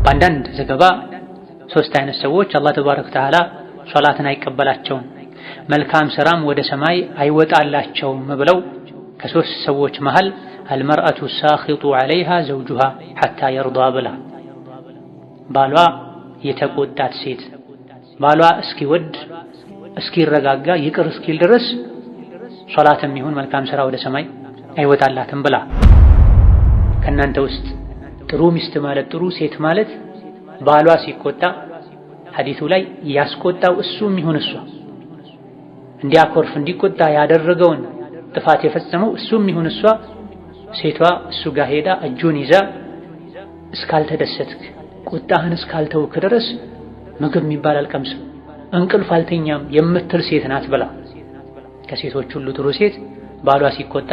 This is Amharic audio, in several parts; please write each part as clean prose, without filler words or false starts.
በአንዳንድ ዘገባ ሶስት አይነት ሰዎች አላህ ተባረከ ወተዓላ ሶላትን አይቀበላቸውም፣ መልካም ስራም ወደ ሰማይ አይወጣላቸውም ብለው ከሶስት ሰዎች መሃል አልመርአቱ ሳኺጡ ዐለይሃ ዘውጁሃ ሐታ የርዳ ብላ ባሏ የተቆጣት ሴት ባሏ እስኪወድ እስኪረጋጋ ይቅር እስኪል ድረስ ሶላትም ይሁን መልካም ስራ ወደ ሰማይ አይወጣላትም ብላ። ከእናንተ ውስጥ ጥሩ ሚስት ማለት ጥሩ ሴት ማለት ባሏ ሲቆጣ ሐዲሱ ላይ ያስቆጣው እሱም ይሁን እሷ እንዲያኮርፍ እንዲቆጣ ያደረገውን ጥፋት የፈጸመው እሱም ይሁን እሷ ሴቷ እሱ ጋር ሄዳ እጁን ይዛ እስካልተደሰትክ ቁጣህን እስካልተውክ ድረስ ምግብ የሚባል አልቀምስም እንቅልፍ አልተኛም የምትል ሴት ናት ብላ። ከሴቶች ሁሉ ጥሩ ሴት ባሏ ሲቆጣ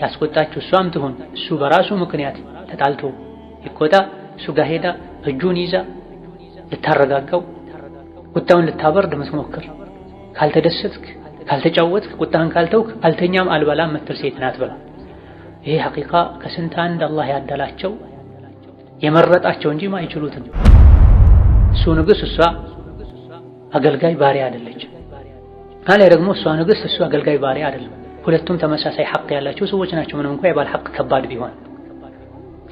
ያስቆጣችው እሷም ትሁን እሱ በራሱ ምክንያት ተጣልቶ ይቆጣ እሱ ጋር ሄዳ እጁን ይዛ ልታረጋጋው ቁጣውን ልታበርድ ምትሞክር፣ ካልተደሰትክ ካልተጫወትክ ቁጣህን ካልተውክ አልተኛም አልበላም ምትል ሴት ናት ብላ። ይሄ ሐቂቃ ከስንት አንድ አላህ ያዳላቸው የመረጣቸው እንጂ ማይችሉትም። እሱ ንጉስ እሷ አገልጋይ ባሪያ አይደለች፣ አለ ደግሞ እሷ ንጉስ እሱ አገልጋይ ባሪያ አይደለም። ሁለቱም ተመሳሳይ ሐቅ ያላቸው ሰዎች ናቸው። ምንም እንኳን የባል ሐቅ ከባድ ቢሆን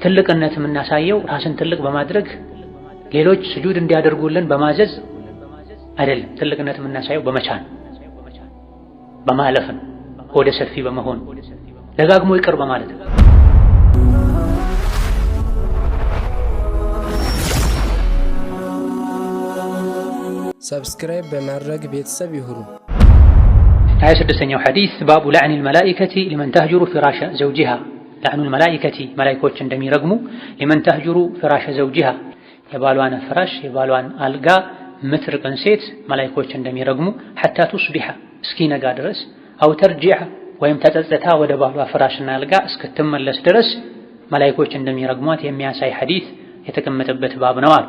ትልቅነት የምናሳየው ራስን ትልቅ በማድረግ ሌሎች ስጁድ እንዲያደርጉልን በማዘዝ አይደለም። ትልቅነት የምናሳየው በመቻል በማለፍ ነው። ወደ ሰፊ በመሆን ደጋግሞ ይቅር በማለት ነው። ሰብስክራይብ በማድረግ ቤተሰብ ይሁኑ። 26ኛው ሐዲስ ባቡ ለዕኒል መላኢከቲ ሊመን ተህጁሩ ፊራሸ ዘውጂሃ ለዕኑል መላኢከቲ መላኢኮች እንደሚረግሙ ሊመን ተህጁሩ ፊራሸ ዘውጂሃ የባሏን ፍራሽ የባሏን አልጋ ምትርቅን ሴት መላኢኮች እንደሚረግሙ ሐታ ቱስቢሐ እስኪነጋ ድረስ አው ተርጂዐ ወይም ተጸጽታ ወደ ባሏ ፍራሽና አልጋ እስክትመለስ ድረስ መላኢኮች እንደሚረግሟት የሚያሳይ ሐዲስ የተቀመጠበት ባብ ነው አሉ።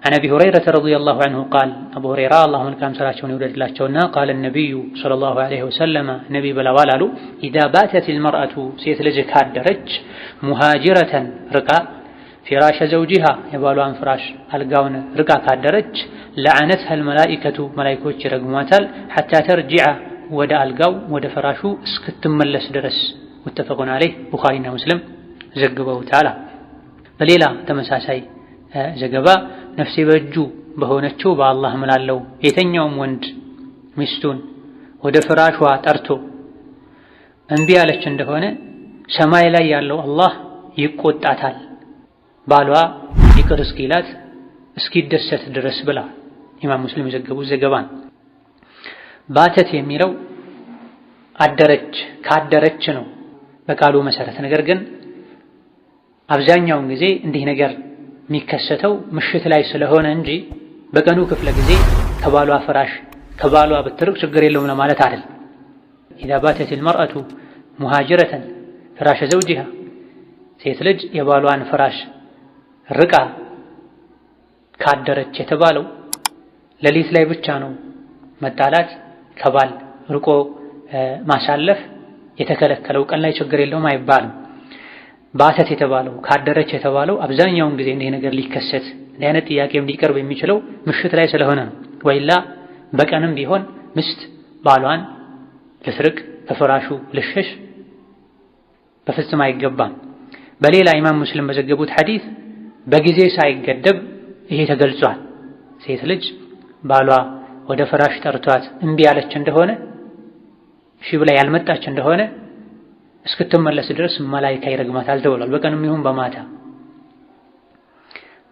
عن أبي هريرة رضي الله عنه قال أبو هريرة اللهم كام سراتشون يولد لاتشونا قال النبي صلى الله عليه وسلم نبي بلوالالو إذا باتت المرأة سيتلجك هادرج مهاجرة رقا فراش زوجها يبالوان فراش القاون رقا كادرج لعنتها الملائكة ملائكوش رقماتال حتى ترجع ودا القاو ودا فراشو اسكتملس درس متفقون عليه بخارينا مسلم زقبه تعالى بليلة تمساسي ዘገባ ነፍሴ በእጁ በሆነችው በአላህ እምላለሁ የተኛውም ወንድ ሚስቱን ወደ ፍራሿ ጠርቶ እምቢ ያለች እንደሆነ ሰማይ ላይ ያለው አላህ ይቆጣታል ባሏ ይቅር እስኪላት እስኪደሰት ድረስ ብላ ኢማም ሙስሊም የዘገቡት ዘገባ ነው። ባተት የሚለው አደረች ካደረች ነው በቃሉ መሰረት። ነገር ግን አብዛኛውን ጊዜ እንዲህ ነገር የሚከሰተው ምሽት ላይ ስለሆነ እንጂ በቀኑ ክፍለ ጊዜ ከባሏ ፍራሽ ከባሏ ብትርቅ ችግር የለውም ለማለት አይደል። إذا باتت المرأة مهاجرة فراش زوجها ሴት ልጅ የባሏን ፍራሽ ርቃ ካደረች የተባለው ሌሊት ላይ ብቻ ነው መጣላት ከባል ርቆ ማሳለፍ የተከለከለው። ቀን ላይ ችግር የለውም አይባልም። ባተት የተባለው ካደረች የተባለው አብዛኛውን ጊዜ እንዲህ ነገር ሊከሰት እንዲህ አይነት ጥያቄም ሊቀርብ የሚችለው ምሽት ላይ ስለሆነ ነው። ወይላ በቀንም ቢሆን ሚስት ባሏን ልትርቅ ከፍራሹ ልሸሽ በፍጹም አይገባም። በሌላ ኢማም ሙስሊም በዘገቡት ሐዲስ በጊዜ ሳይገደብ ይሄ ተገልጿል። ሴት ልጅ ባሏ ወደ ፍራሽ ጠርቷት እምቢ ያለች እንደሆነ እሺ ብላ ያልመጣች እንደሆነ እስክትመለስ ድረስ መላኢካ ይረግማታል ተብሏል። በቀንም ይሁን በማታ።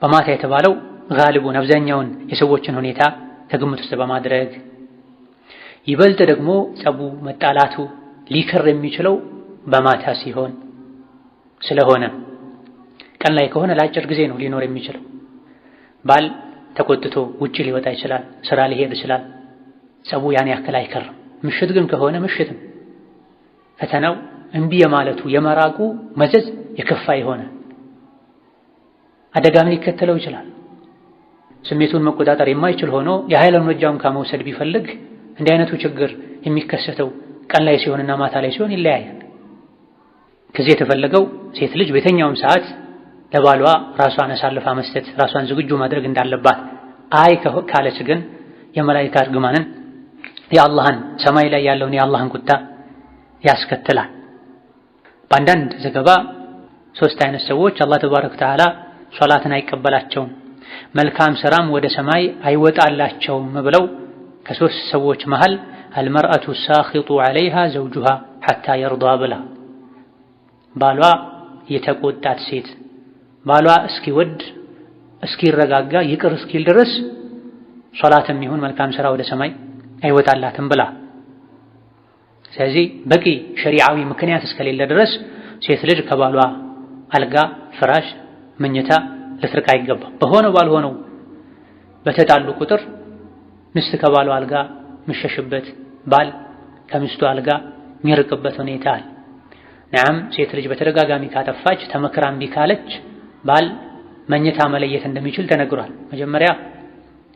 በማታ የተባለው ጋልቡን አብዛኛውን የሰዎችን ሁኔታ ከግምት ውስጥ በማድረግ ይበልጥ ደግሞ ጸቡ መጣላቱ ሊከር የሚችለው በማታ ሲሆን ስለሆነ ቀን ላይ ከሆነ ለአጭር ጊዜ ነው ሊኖር የሚችለው። ባል ተቆጥቶ ውጪ ሊወጣ ይችላል፣ ስራ ሊሄድ ይችላል። ጸቡ ያን ያክል አይከርም። ምሽት ግን ከሆነ ምሽትም ፈተናው እምቢ የማለቱ የመራቁ መዘዝ የከፋ የሆነ አደጋም ሊከተለው ይችላል። ስሜቱን መቆጣጠር የማይችል ሆኖ የኃይል እርምጃውን ከመውሰድ ቢፈልግ እንዲህ አይነቱ ችግር የሚከሰተው ቀን ላይ ሲሆንና ማታ ላይ ሲሆን ይለያያል። ከዚህ የተፈለገው ሴት ልጅ በየትኛውም ሰዓት ለባሏ ራሷን አሳልፋ መስጠት ራሷን ዝግጁ ማድረግ እንዳለባት አይ ካለች ግን የመላኢካ እርግማንን የአላህን ሰማይ ላይ ያለውን የአላህን ቁጣ ያስከትላል። በአንዳንድ ዘገባ 3 አይነት ሰዎች አላህ ተባረከ ወተዓላ ሶላትን አይቀበላቸውም መልካም ስራም ወደ ሰማይ አይወጣላቸውም ብለው ከ3 ሰዎች መሃል አልመርአቱ ሳኺጡ ዐለይሃ ዘውጁሃ ሐታ የርዳ ብላ ባሏ የተቆጣት ሴት ባሏ እስኪወድ እስኪረጋጋ ይቅር እስኪል ድረስ ሶላትም ይሁን መልካም ስራ ወደ ሰማይ አይወጣላትም ብላ። ስለዚህ በቂ ሸሪዓዊ ምክንያት እስከሌለ ድረስ ሴት ልጅ ከባሏ አልጋ ፍራሽ መኝታ ልትርቅ አይገባም። በሆነው ባልሆነው በተጣሉ ቁጥር ሚስት ከባሏ አልጋ ምሸሽበት ባል ከሚስቱ አልጋ የሚርቅበት ሁኔታ አለ። ነዓም ሴት ልጅ በተደጋጋሚ ካጠፋች ተመክራ እምቢ ካለች ባል መኝታ መለየት እንደሚችል ተነግሯል። መጀመሪያ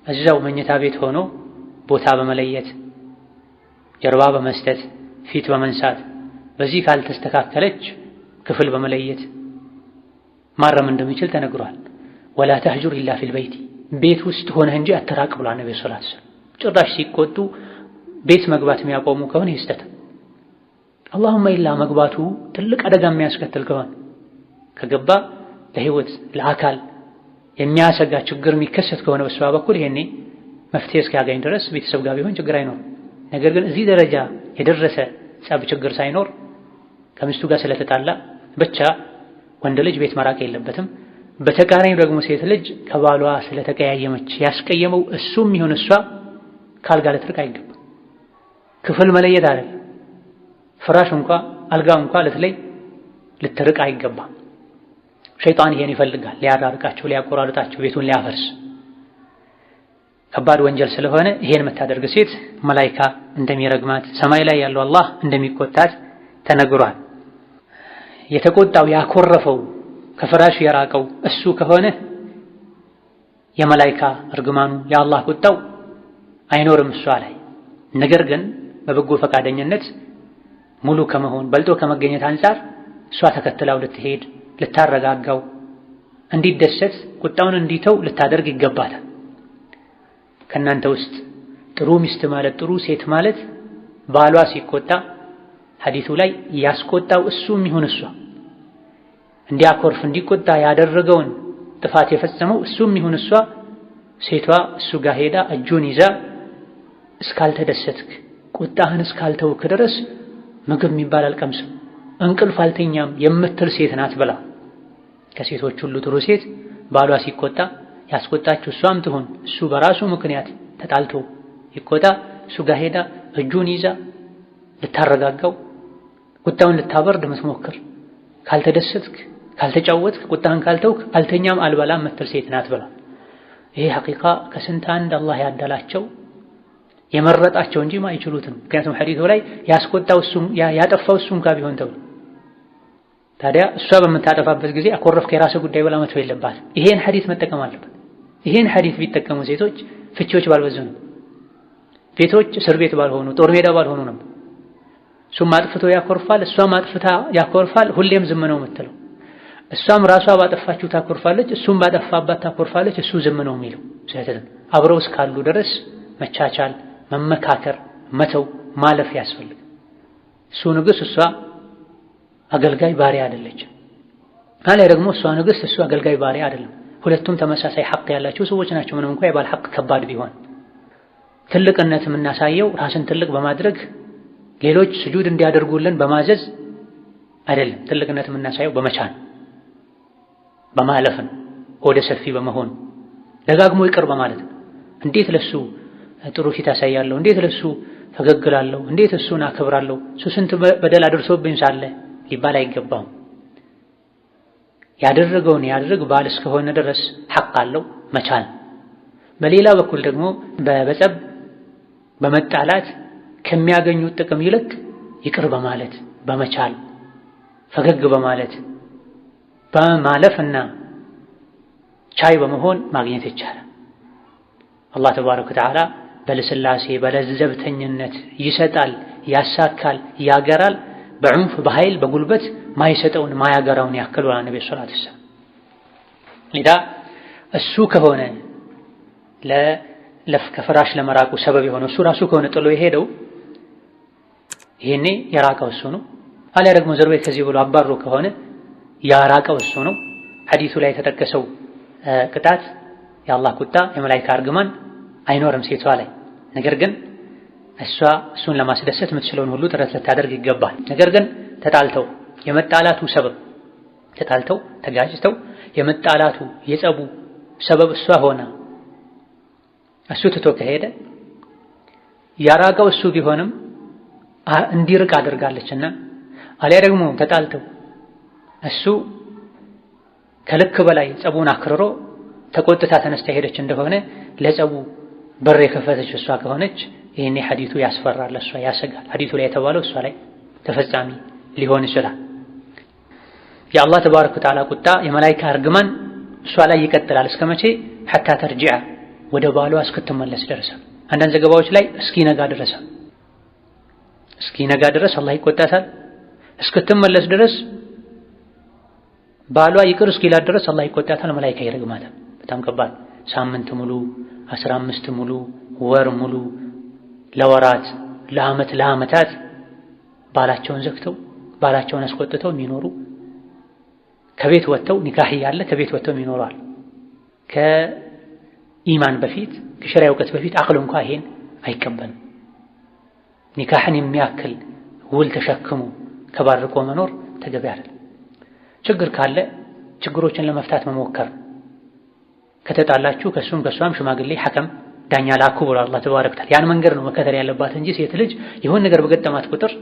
እዛው መኝታ ቤት ሆኖ ቦታ በመለየት ጀርባ በመስጠት ፊት በመንሳት በዚህ ካልተስተካከለች ክፍል በመለየት ማረም እንደሚችል ተነግሯል። ወላ ተህጁር ኢላ ፊል በይቲ ቤት ውስጥ ሆነህ እንጂ አትራቅ ብሏል ነብዩ ሰለላሁ ዐለይሂ ወሰለም። ጭራሽ ሲቆጡ ቤት መግባት የሚያቆሙ ከሆነ ይስተት አላሁመ ኢላ መግባቱ ትልቅ አደጋ የሚያስከትል ከሆነ ከገባ ለህይወት ለአካል የሚያሰጋ ችግር የሚከሰት ከሆነ በሷ በኩል ይሄኔ መፍትሄ እስኪያገኝ ድረስ ቤተሰብ ጋር ቢሆን ችግር አይኖርም። ነገር ግን እዚህ ደረጃ የደረሰ ጸብ ችግር ሳይኖር ከሚስቱ ጋር ስለተጣላ ብቻ ወንድ ልጅ ቤት መራቅ የለበትም። በተቃራኒው ደግሞ ሴት ልጅ ከባሏ ስለተቀያየመች ያስቀየመው እሱም ይሁን እሷ ካልጋ ልትርቅ አይገባም። ክፍል መለየት አይደለም ፍራሽ አልጋ ልትለይ ልትርቅ አይገባም። ሸይጣን ይሄን ይፈልጋል፣ ሊያራርቃቸው ሊያቆራርጣቸው ቤቱን ሊያፈርስ። ከባድ ወንጀል ስለሆነ ይሄን የምታደርግ ሴት መላኢካ እንደሚረግማት ሰማይ ላይ ያለው አላህ እንደሚቆጣት ተነግሯል። የተቆጣው ያኮረፈው ከፍራሽ የራቀው እሱ ከሆነ የመላኢካ እርግማኑ የአላህ ቁጣው አይኖርም እሷ ላይ። ነገር ግን በበጎ ፈቃደኝነት ሙሉ ከመሆን በልጦ ከመገኘት አንፃር እሷ ተከትላው ልትሄድ ልታረጋጋው እንዲደሰት ቁጣውን እንዲተው ልታደርግ ይገባታል። ከእናንተ ውስጥ ጥሩ ሚስት ማለት ጥሩ ሴት ማለት ባሏ ሲቆጣ ሐዲሱ ላይ ያስቆጣው እሱም ይሁን እሷ እንዲያኮርፍ እንዲቆጣ ያደረገውን ጥፋት የፈጸመው እሱም ይሁን እሷ ሴቷ እሱ ጋር ሄዳ እጁን ይዛ እስካልተደሰትክ ቁጣህን እስካልተውክ ድረስ ምግብ የሚባል አልቀምስም እንቅልፍ አልተኛም የምትል ሴት ናት ብላ። ከሴቶች ሁሉ ጥሩ ሴት ባሏ ሲቆጣ ያስቆጣችው እሷም ትሁን እሱ በራሱ ምክንያት ተጣልቶ ይቆጣ እሱ ጋር ሄዳ እጁን ይዛ ልታረጋጋው ቁጣውን ልታበርድ የምትሞክር ካልተደሰትክ ካልተጫወትክ ቁጣህን ካልተውክ አልተኛም አልበላም የምትል ሴት ናት ብላ። ይሄ ሐቂቃ ከስንት አንድ አላህ ያዳላቸው የመረጣቸው እንጂ ማይችሉትም። ምክንያቱም ሐዲሱ ላይ ያስቆጣው እሱም ያጠፋው እሱም ጋር ቢሆን ተብሎ ታዲያ እሷ በምታጠፋበት ጊዜ አኮረፍክ የራስህ ጉዳይ ብላ መተው የለባትም። ይሄን ሐዲስ መጠቀም አለበት። ይሄን ሐዲስ ቢጠቀሙ ሴቶች ፍቺዎች ባልበዙ ነው። ቤቶች እስር ቤት ባልሆኑ ጦር ሜዳ ባልሆኑ ነው። እሱም አጥፍቶ ያኮርፋል እሷም አጥፍታ ያኮርፋል። ሁሌም ዝም ነው የምትለው። እሷም ራሷ ባጠፋችሁ ታኮርፋለች እሱም ባጠፋባት ታኮርፋለች። እሱ ዝም ነው የሚለው ስለዚህ አብረው እስካሉ ድረስ መቻቻል መመካከር መተው ማለፍ ያስፈልግ። እሱ ንጉስ እሷ አገልጋይ ባሪያ አይደለች። አለ ደግሞ እሷ ንጉስ እሱ አገልጋይ ባሪያ አይደለም። ሁለቱም ተመሳሳይ ሐቅ ያላቸው ሰዎች ናቸው። ምንም እንኳን የባል ሐቅ ከባድ ቢሆን ትልቅነት የምናሳየው ራስን ትልቅ በማድረግ ሌሎች ስጁድ እንዲያደርጉልን በማዘዝ አይደለም። ትልቅነት የምናሳየው በመቻል በማለፍ ነው። ወደ ሰፊ በመሆን ደጋግሞ ይቅር በማለት እንዴት ለሱ ጥሩ ፊት አሳያለሁ፣ እንዴት ለሱ ፈገግላለሁ፣ እንዴት እሱን አከብራለሁ፣ እሱ ስንት በደል አድርሶብኝ ሳለ ሊባል አይገባም። ያደረገውን ያድርግ ባል እስከሆነ ድረስ ሐቅ አለው መቻል። በሌላ በኩል ደግሞ በጸብ በመጣላት ከሚያገኙት ጥቅም ይልቅ ይቅር በማለት በመቻል ፈገግ በማለት በማለፍና ቻይ በመሆን ማግኘት ይቻላል። አላህ ተባረከ ወተዓላ በልስላሴ በለዘብተኝነት ይሰጣል፣ ያሳካል፣ ያገራል። በዑንፍ በኃይል በጉልበት ማይሰጠውን ማያገራውን ያክል ወላ ነብዩ ሰለላሁ ዐለይሂ ወሰለም ሊዳ እሱ ከሆነ ከፍራሽ ለመራቁ ሰበብ የሆነው እሱ ራሱ ከሆነ ጥሎ የሄደው ይሄኔ የራቀው እሱ ነው። አሊያ ደግሞ ዘርቤ ከዚህ ብሎ አባሮ ከሆነ ያራቀው እሱ ነው። ሐዲሱ ላይ የተጠቀሰው ቅጣት የአላህ ቁጣ የመላእክት እርግማን አይኖርም ሴቷ ላይ። ነገር ግን እሱን ለማስደሰት የምትችለውን ሁሉ ጥረት ልታደርግ ይገባል። ነገር ግን ተጣልተው የመጣላቱ ሰበብ ተጣልተው ተጋጭተው የመጣላቱ የጸቡ ሰበብ እሷ ሆና እሱ ትቶ ከሄደ ያራቀው እሱ ቢሆንም እንዲርቅ አድርጋለችና አሊያ ደግሞ ተጣልተው እሱ ከልክ በላይ ጸቡን አክርሮ ተቆጥታ ተነስታ ሄደች እንደሆነ ለጸቡ በር የከፈተች እሷ ከሆነች ይሄኔ ሐዲሱ ያስፈራል፣ እሷ ያሰጋል። ሐዲሱ ላይ የተባለው እሷ ላይ ተፈጻሚ ሊሆን ይችላል። የአላህ ተባረከ ወተዓላ ቁጣ የመላእክት እርግማን እሷ ላይ ይቀጥላል። እስከ መቼ? ሐታ ተርጂዓ ወደ ባሏ እስክትመለስ ድረስ። አንዳንድ ዘገባዎች ላይ እስኪነጋ ድረስ አላህ ይቆጣታል። እስክትመለስ ድረስ ባሏ ይቅር እስኪላት ድረስ አላህ ይቆጣታል፣ መላእክት ይረግማታል። በጣም ከባድ። ሳምንት ሙሉ 15 ሙሉ ወር ሙሉ ለወራት ለዓመታት ባላቸውን ዘግተው ባላቸውን አስቆጥተው የሚኖሩ ከቤት ወጥተው ኒካህ ያለ ከቤት ወጥተው ይኖራል። ከኢማን በፊት ከሸሪዓ እውቀት በፊት አቅል እንኳን ይሄን አይቀበልም። ኒካህን የሚያክል ውል ተሸክሙ ከባርቆ መኖር ተገቢ አይደለም። ችግር ካለ ችግሮችን ለመፍታት መሞከር። ከተጣላችሁ ከሱም ከሷም ሽማግሌ ሐከም ዳኛ ላኩ ብሎ አላህ ተባረከ ወተዓላ ያን መንገድ ነው መከተል ያለባት እንጂ ሴት ልጅ የሆነ ነገር በገጠማት ቁጥር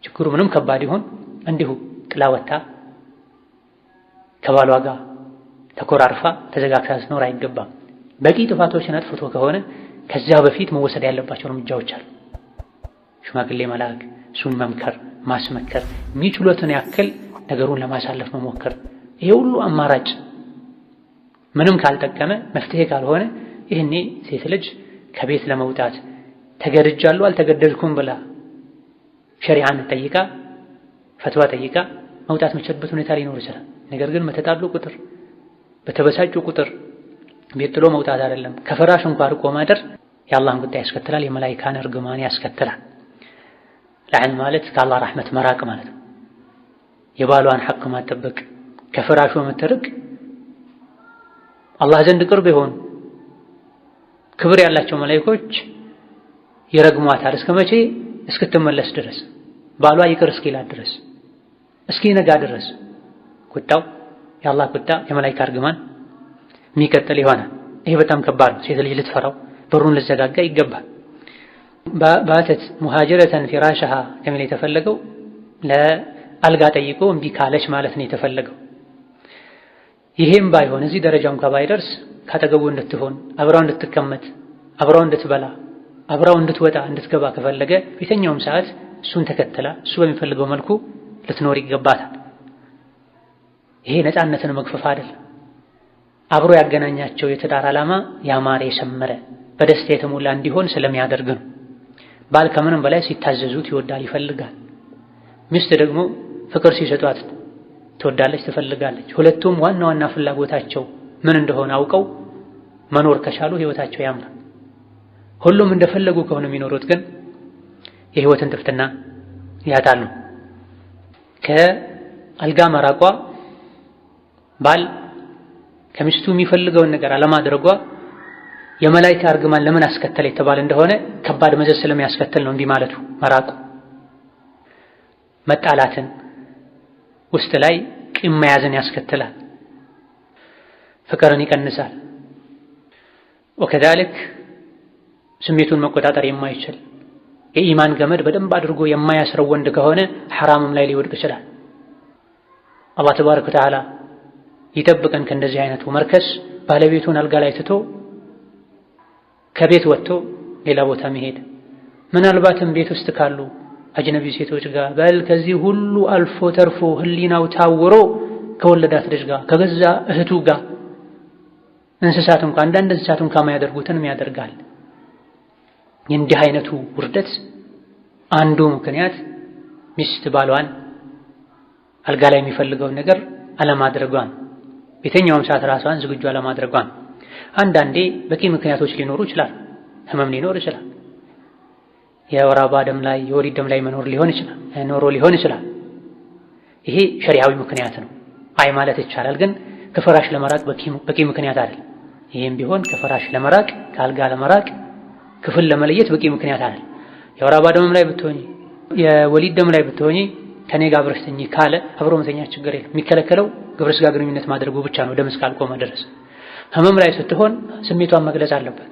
ችግሩ ምንም ከባድ ይሁን እንዲሁ ጥላ ወጣ ከባሏ ጋር ተኮራርፋ ተዘጋግታ ስትኖር አይገባም። በቂ ጥፋቶችን አጥፍቶ ከሆነ ከዛ በፊት መወሰድ ያለባቸው እርምጃዎች አሉ። ሽማግሌ መላክ፣ እሱን መምከር፣ ማስመከር፣ የሚችሉትን ያክል ነገሩን ለማሳለፍ መሞከር። ይሄ ሁሉ አማራጭ ምንም ካልጠቀመ መፍትሄ ካልሆነ ይህኔ ሴት ልጅ ከቤት ለመውጣት ተገድጃለሁ አልተገደድኩም ብላ ሸሪዓን ጠይቃ ፈትዋ ጠይቃ መውጣት መቻልበት ሁኔታ ሊኖር ይችላል። ነገር ግን በተጣሉ ቁጥር በተበሳጩ ቁጥር ቤት ጥሎ መውጣት አይደለም ከፍራሽ እንኳን ርቆ ማደር የአላህን ቁጣ ያስከትላል፣ የመላእክትን እርግማን ያስከትላል። ለዓን ማለት ከአላህ ረሕመት መራቅ ማለት ነው። የባሏን ሐቅ ማጠበቅ ከፍራሹ መተርቅ አላህ ዘንድ ቅርብ የሆኑ ክብር ያላቸው መላእክቶች ይረግሟታል። እስከ መቼ? እስክትመለስ ድረስ ባሏ ይቅር እስኪላት ድረስ እስኪነጋ ድረስ ቁጣው የአላህ ቁጣ የመላእክት እርግማን የሚቀጥል ይሆናል። ይሄ በጣም ከባድ ነው። ሴት ልጅ ልትፈራው በሩን ልትዘጋጋ ይገባል። ባተት ሙሃጅረተን ፊራሽሃ ከሚል የተፈለገው ለአልጋ ጠይቆ እምቢ ካለች ማለት ነው የተፈለገው። ይሄም ባይሆን እዚህ ደረጃ እንኳን ባይደርስ ካጠገቡ እንድትሆን አብራው እንድትቀመጥ አብራው እንድትበላ አብራው እንድትወጣ እንድትገባ ከፈለገ በየትኛውም ሰዓት እሱን ተከትላ እሱ በሚፈልገው መልኩ ልትኖር ይገባታል። ይሄ ነፃነትን መግፈፍ አይደለም። አብሮ ያገናኛቸው የትዳር ዓላማ ያማረ የሰመረ በደስታ የተሞላ እንዲሆን ስለሚያደርግ ነው። ባል ከምንም በላይ ሲታዘዙት ይወዳል፣ ይፈልጋል። ሚስት ደግሞ ፍቅር ሲሰጧት ትወዳለች፣ ትፈልጋለች። ሁለቱም ዋና ዋና ፍላጎታቸው ምን እንደሆነ አውቀው መኖር ከቻሉ ህይወታቸው ያምራል። ሁሉም እንደፈለጉ ከሆነ የሚኖሩት ግን የህይወትን ጥፍጥና ያጣሉ። ከአልጋ መራቋ ባል ከሚስቱ የሚፈልገውን ነገር አለማድረጓ የመላእክት እርግማን ለምን አስከተለ የተባለ እንደሆነ ከባድ መዘዝ ስለሚያስከትል ነው እንዲህ ማለቱ መራቁ። መጣላትን ውስጥ ላይ ቂም መያዝን ያስከትላል፣ ፍቅርን ይቀንሳል። ወከዛልክ ስሜቱን መቆጣጠር የማይችል የኢማን ገመድ በደንብ አድርጎ የማያስረው ወንድ ከሆነ ሐራምም ላይ ሊወድቅ ይችላል። አላህ ተባረከ ወተዓላ ይጠብቀን ከእንደዚህ አይነቱ መርከስ። ባለቤቱን አልጋ ላይ ትቶ ከቤት ወጥቶ ሌላ ቦታ መሄድ፣ ምናልባትም ቤት ውስጥ ካሉ አጅነቢ ሴቶች ጋር በል ከዚህ ሁሉ አልፎ ተርፎ ህሊናው ታውሮ ከወለዳት ልጅ ጋር ከገዛ እህቱ ጋር እንስሳት እንኳን አንዳንድ እንስሳት እንኳን ማያደርጉትንም ያደርጋል። የእንዲህ አይነቱ ውርደት አንዱ ምክንያት ሚስት ባሏን አልጋ ላይ የሚፈልገውን ነገር አለማድረጓን። በየትኛውም ሰዓት ራሷን ዝግጁ ለማድረጓን። አንዳንዴ በቂ ምክንያቶች ሊኖሩ ይችላል። ህመም ሊኖር ይችላል። የወር አበባ ደም ላይ የወሊድ ደም ላይ ኖሮ ሊሆን ይችላል። ይሄ ሸሪዓዊ ምክንያት ነው። አይ ማለት ይቻላል። ግን ከፍራሽ ለመራቅ በቂ ምክንያት አይደል። ይሄም ቢሆን ከፍራሽ ለመራቅ ከአልጋ ለመራቅ ክፍል ለመለየት በቂ ምክንያት አይደል። የወር አበባ ደም ላይ ብትሆኚ የወሊድ ደም ላይ ብትሆኚ ከኔ ጋር አብረሽ ተኚ ካለ አብሮ መተኛት ችግር የለም። የሚከለከለው ግብረ ሥጋ ግንኙነት ማድረጉ ብቻ ነው ደም እስካልቆመ ድረስ። ህመም ላይ ስትሆን ስሜቷን መግለጽ አለበት።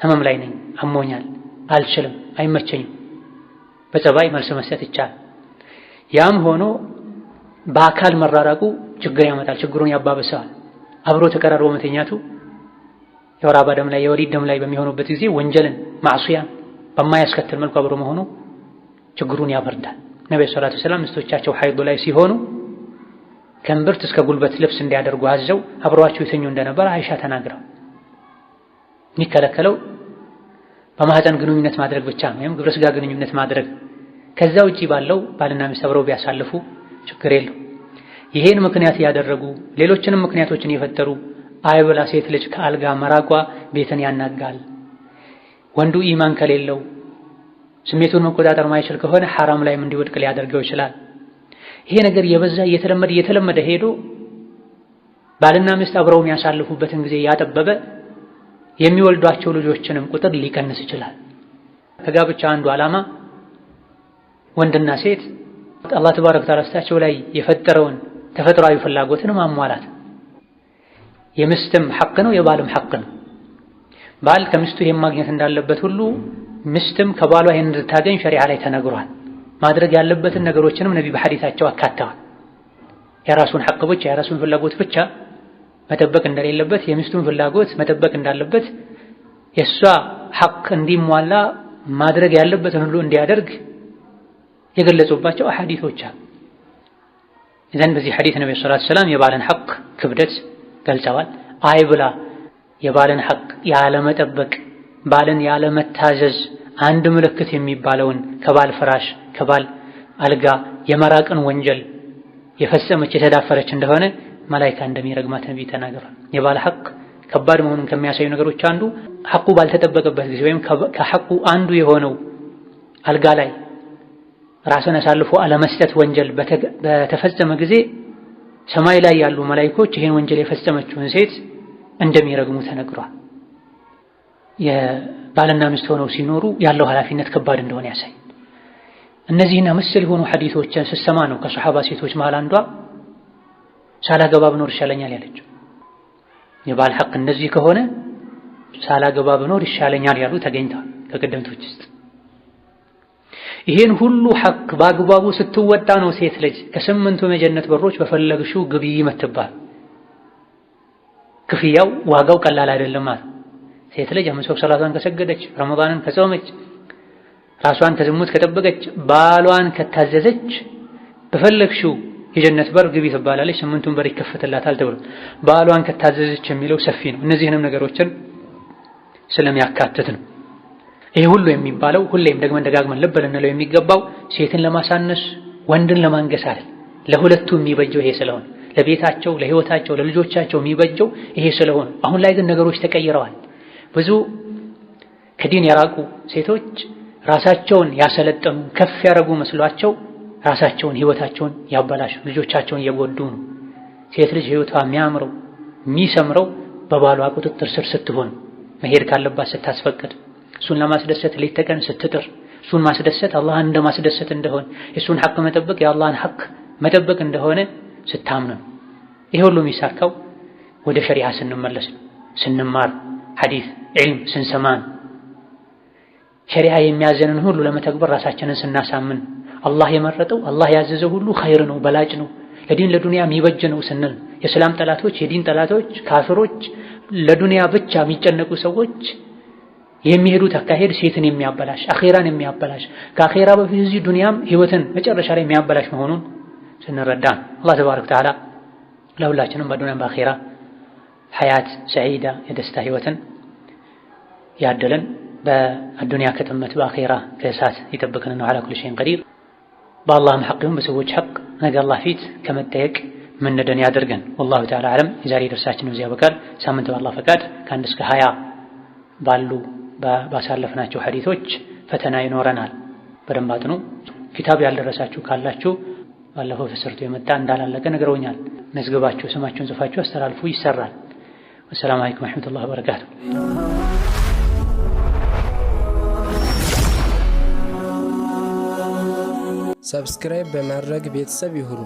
ህመም ላይ ነኝ፣ አሞኛል፣ አልችልም፣ አይመቸኝም፣ በጸባይ መልስ መስጠት ይቻላል። ያም ሆኖ በአካል መራራቁ ችግር ያመጣል፣ ችግሩን ያባብሰዋል። አብሮ ተቀራርቦ መተኛቱ የወር አበባ ደም ላይ የወሊድ ደም ላይ በሚሆኑበት ጊዜ ወንጀልን ማዕሱያን በማያስከትል መልኩ አብሮ መሆኑ ችግሩን ያበርዳል። ነብዩ ሰለላሁ ዐለይሂ ወሰለም ሚስቶቻቸው ሐይድ ላይ ሲሆኑ ከእምብርት እስከ ጉልበት ልብስ እንዲያደርጉ አዘው አብረዋቸው የተኙ እንደነበር አይሻ ተናግረው። የሚከለከለው በማህፀን ግንኙነት ማድረግ ብቻ ነው፣ ወይም ግብረ ሥጋ ግንኙነት ማድረግ። ከዛ ውጪ ባለው ባልና ሚስት አብረው ቢያሳልፉ ችግር የለው። ይሄን ምክንያት ያደረጉ ሌሎችንም ምክንያቶችን የፈጠሩ አይብላ ሴት ልጅ ከአልጋ መራቋ ቤትን ያናጋል። ወንዱ ኢማን ከሌለው ስሜቱን መቆጣጠር ማይችል ከሆነ ሐራም ላይም እንዲወድቅ ሊያደርገው ይችላል። ይሄ ነገር የበዛ እየተለመደ ሄዶ ባልና ሚስት አብረው የሚያሳልፉበትን ጊዜ ያጠበበ የሚወልዷቸው ልጆችንም ቁጥር ሊቀንስ ይችላል። ከጋብቻ አንዱ ዓላማ ወንድና ሴት አላህ ተባረከ ወተዓላ ስታቸው ላይ የፈጠረውን ተፈጥሯዊ ፍላጎትን ማሟላት የሚስትም ሐቅ ነው፣ የባልም ሐቅ ነው። ባል ከሚስቱ ይሄን ማግኘት እንዳለበት ሁሉ ሚስትም ከባሏ ይሄን እንድታገኝ ሸሪዓ ላይ ተነግሯል። ማድረግ ያለበትን ነገሮችንም ነቢ በሐዲታቸው አካተዋል። የራሱን ሐቅ ብቻ የራሱን ፍላጎት ብቻ መጠበቅ እንደሌለበት፣ የሚስቱን ፍላጎት መጠበቅ እንዳለበት፣ የሷ ሐቅ እንዲሟላ ማድረግ ያለበትን ሁሉ እንዲያደርግ የገለጹባቸው አሐዲቶች አሉ። እዘን በዚህ ሐዲስ ነብዩ ሰለላሁ ዐለይሂ ወሰለም የባልን ሐቅ ክብደት ገልጸዋል። አይብላ የባልን ሐቅ ያለመጠበቅ ባልን ያለመታዘዝ አንድ ምልክት የሚባለውን ከባል ፍራሽ ከባል አልጋ የመራቅን ወንጀል የፈጸመች የተዳፈረች እንደሆነ መላኢካ እንደሚረግማት ነብይ ተናግረዋል። የባል ሐቅ ከባድ መሆኑን ከሚያሳዩ ነገሮች አንዱ ሐቁ ባልተጠበቀበት ጊዜ ወይም ከሐቁ አንዱ የሆነው አልጋ ላይ ራስን አሳልፎ አለመስጠት ወንጀል በተፈጸመ ጊዜ ሰማይ ላይ ያሉ መላኢኮች ይሄን ወንጀል የፈጸመችውን ሴት እንደሚረግሙ ተነግሯል። የባልና ሚስት ሆነው ሲኖሩ ያለው ኃላፊነት ከባድ እንደሆነ ያሳይ። እነዚህና መሰል የሆኑ ሐዲሶችን ስትሰማ ነው ከሰሐባ ሴቶች መሃል አንዷ ሳላገባ ብኖር ይሻለኛል ያለችው። የባል ሐቅ እንደዚህ ከሆነ ሳላገባ ብኖር ይሻለኛል ያሉ ተገኝተዋል ከቀደምቶች ውስጥ። ይሄን ሁሉ ሐቅ በአግባቡ ስትወጣ ነው ሴት ልጅ ከስምንቱ የጀነት በሮች በፈለግሽው ግቢ የምትባል። ክፍያው ዋጋው ቀላል አይደለም ማለት ሴት ልጅ አምስት ወቅት ሰላቷን ከሰገደች ረመዳንን ከጾመች ራሷን ከዝሙት ከጠበቀች ባሏን ከታዘዘች በፈለግሽው የጀነት በር ግቢ ትባላለች። ስምንቱን በር ይከፈትላታል ተብሎ ባሏን ከታዘዘች የሚለው ሰፊ ነው። እነዚህንም ነገሮችን ስለሚያካትት ነው። ይሄ ሁሉ የሚባለው ሁሌም ደጋግመን ልብ ልንለው የሚገባው ሴትን ለማሳነስ ወንድን ለማንገስ አይደል። ለሁለቱ የሚበጀው ይሄ ስለሆነ ለቤታቸው ለህይወታቸው ለልጆቻቸው የሚበጀው ይሄ ስለሆነ። አሁን ላይ ግን ነገሮች ተቀይረዋል። ብዙ ከዲን የራቁ ሴቶች ራሳቸውን ያሰለጠኑ ከፍ ያደረጉ መስሏቸው ራሳቸውን ህይወታቸውን ያበላሹ ልጆቻቸውን እየጎዱ ነው። ሴት ልጅ ህይወቷ የሚያምረው የሚሰምረው በባሏ ቁጥጥር ስር ስትሆን፣ መሄድ ካለባት ስታስፈቅድ፣ እሱን ለማስደሰት ሌት ተቀን ስትጥር፣ እሱን ማስደሰት አላህን እንደማስደሰት እንደሆነ የእሱን ሐቅ መጠበቅ የአላህን ሐቅ መጠበቅ እንደሆነ ስታምኑ። ይሄ ሁሉ የሚሳካው ወደ ሸሪዓ ስንመለስ ስንማር ሐዲስ ዒልም ስንሰማን ሸሪዓ የሚያዘንን ሁሉ ለመተግበር ራሳችንን ስናሳምን አላህ የመረጠው አላህ ያዘዘው ሁሉ ኸይር ነው በላጭ ነው ለዲን ለዱንያ የሚበጅ ነው ስንል የሰላም ጠላቶች የዲን ጠላቶች ካፍሮች ለዱንያ ብቻ የሚጨነቁ ሰዎች የሚሄዱት አካሄድ ሴትን የሚያበላሽ አኺራን የሚያበላሽ ከአኺራ በፊት እዚህ ዱንያም ህይወትን መጨረሻ ላይ የሚያበላሽ መሆኑን ስንረዳ አላህ ተባረከ ወተዓላ ለሁላችንም በዱንያም በአኺራ ሐያት ሰዒዳ የደስታ ህይወትን ያደለን በአዱንያ ከተመት በአኺራ ከእሳት ይጠብቀን ነው። አላ ኩሊ ሸይን ቀዲር። በአላህም ሐቅ ይሁን በሰዎች ሐቅ ነገ አላህ ፊት ከመጠየቅ ምንድን ያድርገን። ወላሁ ተዓላ አለም። የዛሬ ደርሳችን እዚያ በቃል። ሳምንት በአላህ ፈቃድ ከ1 እስከ 20 ባሉ ባሳለፍናቸው ሐዲሶች ፈተና ይኖረናል። በደንብ አጥኑ። ኪታብ ያልደረሳችሁ ካላችሁ ባለፈው ተሰርቶ የመጣ እንዳላለቀ ነግረውኛል። መዝገባችሁ ስማችሁን ጽፋችሁ አስተላልፉ፣ ይሰራል። ወሰላሙ አለይኩም ወራህመቱላሂ ወበረካቱ። ሰብስክራይብ በማድረግ ቤተሰብ ይሁኑ።